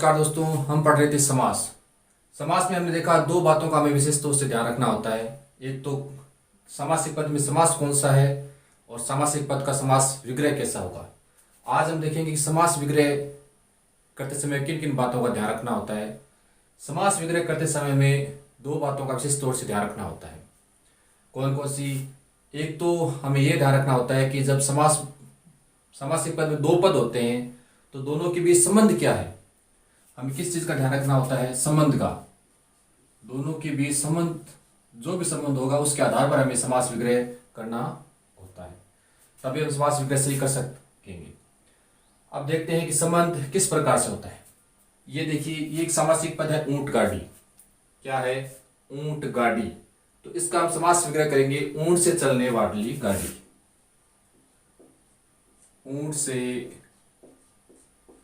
नमस्कार दोस्तों, हम पढ़ रहे थे समास। समास में हमने देखा दो बातों का हमें विशेष तौर से ध्यान रखना होता है। एक तो समासिक पद में समास कौन सा है और समासिक पद का समास विग्रह कैसा होगा। आज हम देखेंगे कि समास विग्रह करते समय किन किन बातों का ध्यान रखना होता है। समास विग्रह करते समय में दो बातों का विशेष तौर से ध्यान रखना होता है। कौन कौन सी? एक तो हमें यह ध्यान रखना होता है कि जब समासिक पद में दो पद होते हैं तो दोनों के बीच संबंध क्या है। हमें किस चीज का ध्यान रखना होता है? संबंध का। दोनों के बीच संबंध, जो भी संबंध होगा उसके आधार पर हमें समास विग्रह करना होता है, तभी हम समास विग्रह सही कर सकेंगे। अब देखते हैं कि संबंध किस प्रकार से होता है। ये देखिए, ये एक समासिक पद है ऊंट गाड़ी। क्या है? ऊंट गाड़ी। तो इसका हम समास विग्रह करेंगे ऊंट से चलने वाली गाड़ी। ऊंट से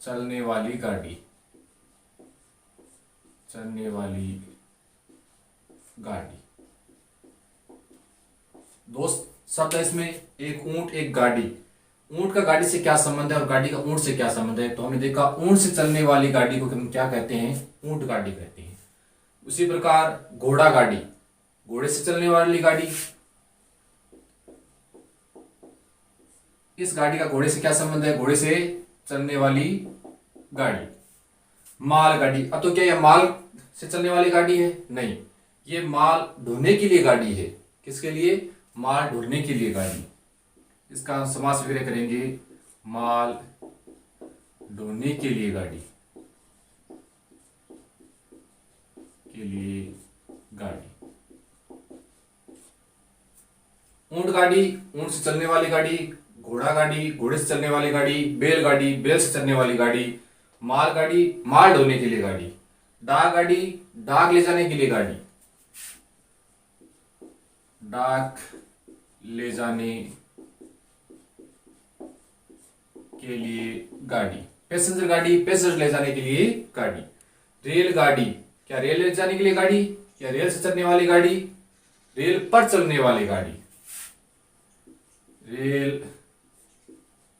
चलने वाली गाड़ी, चलने वाली गाड़ी। दो शब्द है इसमें, एक ऊंट एक गाड़ी। ऊंट का गाड़ी से क्या संबंध है और गाड़ी का ऊंट से क्या संबंध है? तो हमने देखा ऊंट से चलने वाली गाड़ी को हम क्या कहते हैं? ऊंट गाड़ी कहते हैं। उसी प्रकार घोड़ा गाड़ी, घोड़े से चलने वाली गाड़ी। इस गाड़ी का घोड़े से क्या संबंध है? घोड़े से चलने वाली गाड़ी। माल गाड़ी। अब तो क्या यह माल से चलने वाली गाड़ी है? नहीं, ये माल ढोने के लिए गाड़ी है। किसके लिए? माल ढोने के लिए गाड़ी। इसका समास विग्रह करेंगे माल ढोने के लिए गाड़ी, के लिए गाड़ी। ऊंट गाड़ी, ऊंट से चलने वाली गाड़ी। घोड़ा गाड़ी, घोड़े से चलने वाली गाड़ी। बैलगाड़ी, बैल से चलने वाली गाड़ी। माल गाड़ी, माल ढोने के लिए गाड़ी। डाक गाड़ी, डाक ले जाने के लिए गाड़ी। डाक ले जाने के लिए गाड़ी। पैसेंजर गाड़ी, पैसेंजर ले जाने के लिए गाड़ी। रेल गाड़ी, क्या रेल ले जाने के लिए गाड़ी या रेल से चलने वाली गाड़ी? रेल पर चलने वाली गाड़ी। रेल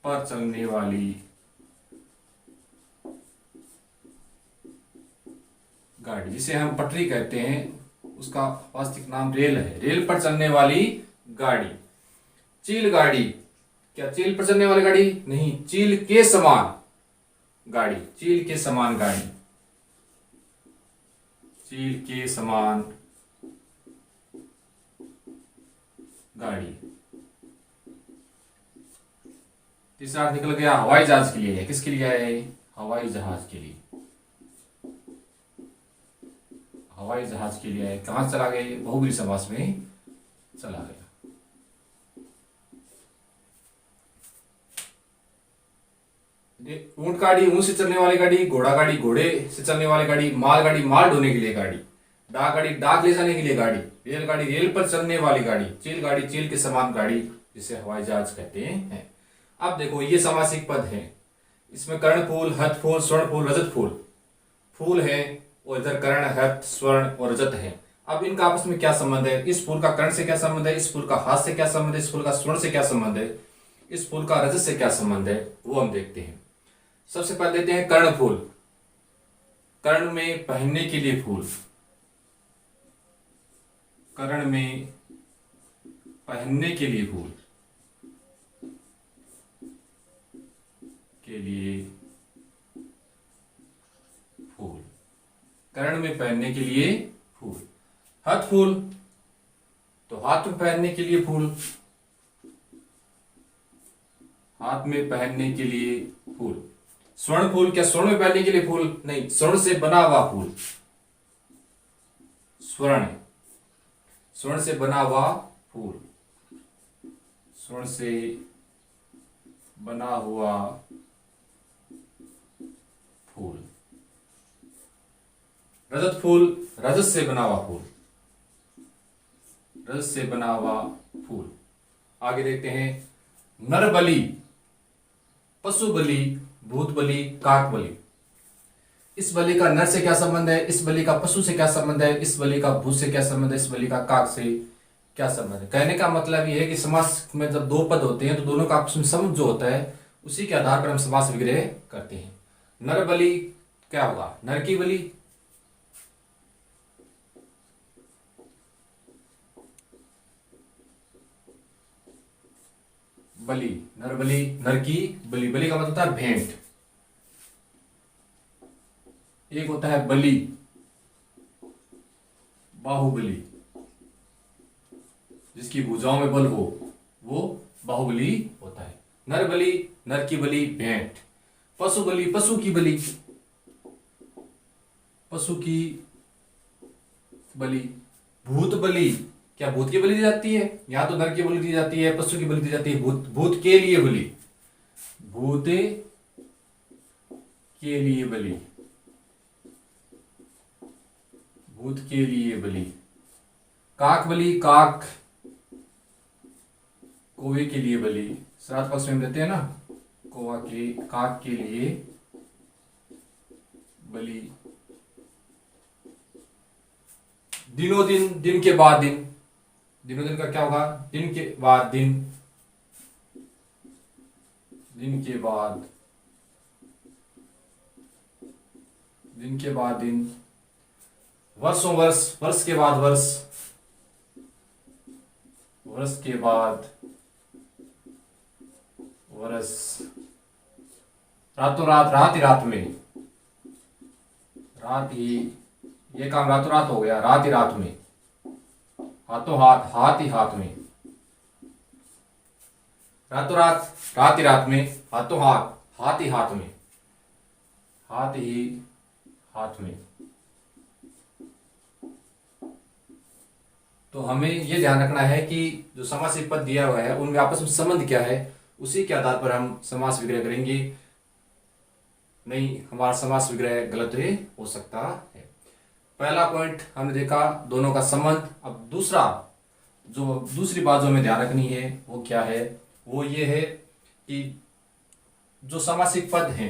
पर चलने वाली गाड़ी, जिसे हम पटरी कहते हैं, उसका वास्तविक नाम रेल है। रेल पर चलने वाली गाड़ी। चील गाड़ी, क्या चील पर चलने वाली गाड़ी? नहीं, चील के समान गाड़ी। चील के समान गाड़ी, चील के समान गाड़ी। तीसरा निकल गया हवाई जहाज के लिए है। किसके लिए है? हवाई जहाज के लिए। हवाई जहाज के लिए है। कहां चला गया? बहुब्रीहि समास में चला गया। ऊंट गाड़ी, ऊंट से चलने वाली गाड़ी। घोड़ा गाड़ी, घोड़े से चलने वाली गाड़ी। माल गाड़ी, माल ढोने के लिए गाड़ी। डाक गाड़ी, डाक ले जाने के लिए गाड़ी। रेल गाड़ी, रेल पर चलने वाली गाड़ी। चील गाड़ी, चील के समान गाड़ी, जिसे हवाई जहाज कहते हैं। अब देखो, ये समासिक पद है। इसमें कर्ण फूल, हथ फूल, स्वर्ण फूल, रजत फूल, फूल है, और इधर कर्ण, हथ, स्वर्ण और रजत है। अब इनका आपस में क्या संबंध है? इस फूल का कर्ण से क्या संबंध है? इस फूल का हाथ से क्या संबंध है? इस फूल का स्वर्ण से क्या संबंध है? इस फूल का रजत से क्या संबंध है? वो हम देखते हैं। सबसे पहले देते हैं कर्ण फूल। कर्ण में पहनने के लिए फूल। कर्ण में पहनने के लिए फूल, के लिए फूल। कर्ण में पहनने के लिए फूल। हाथ फूल, तो हाथ में पहनने के लिए फूल। हाथ में पहनने के लिए फूल। स्वर्ण फूल, क्या स्वर्ण में पहनने के लिए फूल? नहीं, स्वर्ण से बना हुआ फूल। स्वर्ण, स्वर्ण से बना हुआ फूल। स्वर्ण से बना हुआ फूल। रजत फूल, रजत से बना हुआ फूल। रजत से बना हुआ फूल। आगे देखते हैं नर बलि, पशु बलि, भूत बलि, काक बलि। इस बलि का नर से क्या संबंध है? इस बलि का पशु से क्या संबंध है? इस बलि का भूत से क्या संबंध है? इस बलि का काक से क्या संबंध है? कहने का मतलब यह है कि समास में जब दो पद होते हैं तो दोनों का आपस में संबंध जो होता है उसी के आधार पर हम समास विग्रह करते हैं। नर बलि क्या होगा? नर की बलि, बलि, नर बलि, नर की बलि। बलि का मतलब होता है भेंट। एक होता है बलि, बाहुबली, जिसकी भुजाओं में बल हो, वो बाहुबली होता है। नर बलि, नर की बलि, भेंट। पशु बलि, पशु की बलि, पशु की बलि। भूत बलि, क्या भूत की बलि दी जाती है? यहां तो नर की बलि दी जाती है, पशु की बलि दी जाती है। भूत, भूत के लिए बलि, भूत के लिए बलि, भूत के लिए बलि। काक बलि, काक, कौवे के लिए बलि। श्राद्ध पक्ष में हम देते हैं ना, कौवा के, काक के लिए बलि। दिनों दिन, दिन के बाद दिन, दिनों दिन का क्या होगा? दिन के बाद दिन, दिन के बाद, दिन के बाद दिन। वर्षों वर्ष, वर्ष के बाद वर्ष, वर्ष के बाद वर्ष। रातों रात, रात ही रात में, रात ही, ये काम रातों रात हो गया, रात ही रात में। हाथों हाथ, हाथ ही हाथ में, रातों रात, रात ही रात में। हाथों हाथ, हाथ ही हाथ में, हाथ ही हाथ में। तो हमें ये ध्यान रखना है कि जो समासिक पद दिया हुआ है उनमें आपस में संबंध क्या है, उसी के आधार पर हम समास विग्रह करेंगे। नहीं, हमारा समास विग्रह गलत हो सकता है। पहला पॉइंट हमने देखा दोनों का संबंध। अब दूसरा, जो दूसरी बात जो हमें ध्यान रखनी है वो क्या है? वो ये है कि जो समासिक पद हैं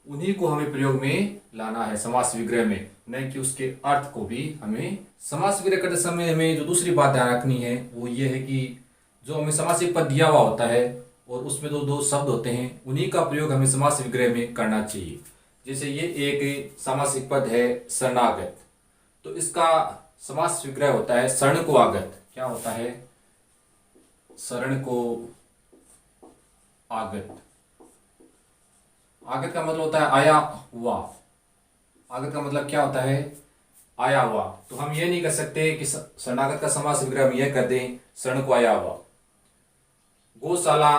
उन्हीं को हमें प्रयोग में लाना है समास विग्रह में, नहीं कि उसके अर्थ को भी हमें। समास विग्रह करते समय हमें जो दूसरी बात ध्यान रखनी है वो ये है कि जो हमें समासिक पद दिया हुआ होता है और उसमें जो दो शब्द होते हैं उन्हीं का प्रयोग हमें समास विग्रह में करना चाहिए। जैसे ये एक समासिक पद है शरणागत, तो इसका समास विग्रह होता है शरण को आगत। क्या होता है? शरण को आगत। आगत का मतलब होता है आया हुआ। आगत का मतलब क्या होता है? आया हुआ। तो हम ये नहीं कर सकते कि शरणागत का समास विग्रह हम यह कर दें शरण को आया हुआ। गौशाला,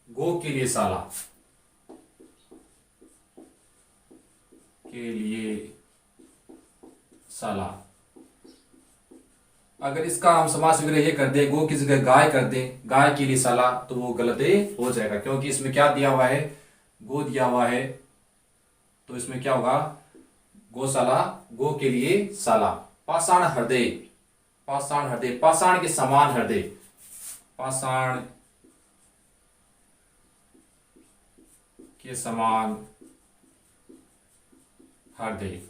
गो के लिए शाला, के लिए शाला। अगर इसका हम समास विग्रह ये कर दे, गो की जगह गाय कर दे, गाय के लिए शाला, तो वो गलत हो जाएगा, क्योंकि इसमें क्या दिया हुआ है? गो दिया हुआ है, तो इसमें क्या होगा? गौशाला, गो के लिए शाला। पाषाण हृदय, पाषाण हृदय, पाषाण के समान हृदय, पाषाण के समान हृदय।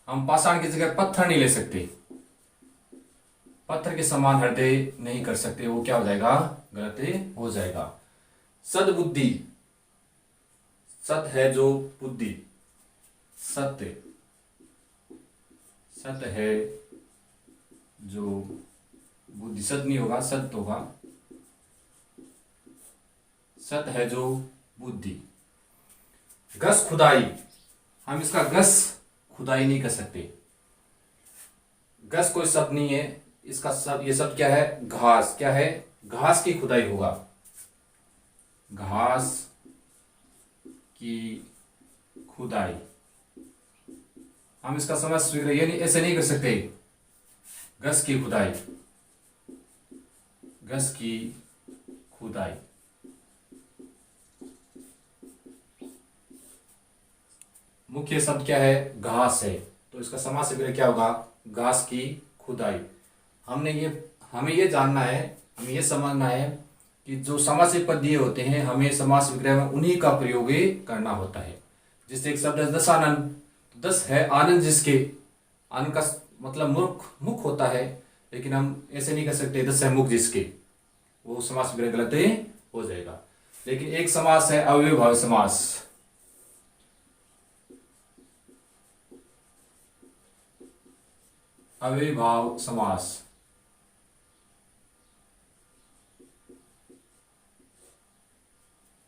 हम पाषाण की जगह पत्थर नहीं ले सकते, पत्थर के समान हृदय नहीं कर सकते, वो क्या हो जाएगा? गलत हो जाएगा। सद्बुद्धि, सत है जो बुद्धि, सत्य, सत है जो बुद्धि, सत नहीं होगा, सत्य होगा। सत है जो बुद्धि। घस खुदाई, हम इसका घस खुदाई नहीं कर सकते। घस कोई शब्द नहीं है, इसका शब्द, ये शब्द क्या है? घास। क्या है? घास की खुदाई होगा, घास की खुदाई। हम इसका समास विग्रह ये नहीं, ऐसे नहीं कर सकते, घस की खुदाई, घस की खुदाई। मुख्य शब्द क्या है? घास है, तो इसका समास विग्रह क्या होगा? घास की खुदाई। हमें ये जानना है, हमें ये समझना है कि जो समासिक पद दिए होते हैं हमें समास विग्रह में उन्हीं का प्रयोग करना होता है। जैसे एक शब्द है दस आनंद, दस है आनंद जिसके, आनंद का मतलब मुख होता है, लेकिन हम ऐसे नहीं कर सकते दस है मुख जिसके, वो समास विग्रह गलत हो जाएगा। लेकिन एक समास है अव्ययभावी समास, अव्ययीभाव समास।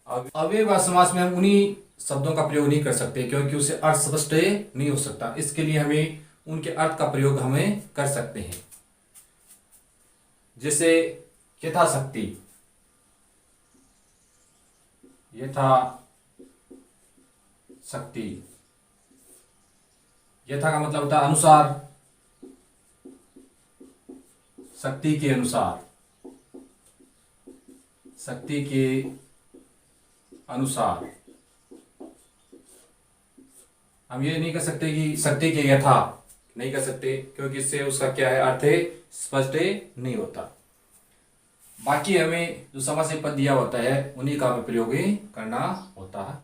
अव्ययीभाव समास में हम उन्हीं शब्दों का प्रयोग नहीं कर सकते क्योंकि उसे अर्थ स्पष्ट नहीं हो सकता। इसके लिए हमें उनके अर्थ का प्रयोग हमें कर सकते हैं। जैसे यथाशक्ति, यथा शक्ति। यथा का मतलब होता है अनुसार, शक्ति के अनुसार, शक्ति के अनुसार। हम ये नहीं कर सकते कि शक्ति के यथा, नहीं कर सकते क्योंकि इससे उसका क्या है अर्थ है स्पष्ट नहीं होता। बाकी हमें जो समास पद दिया होता है उन्हीं का प्रयोग ही करना होता है।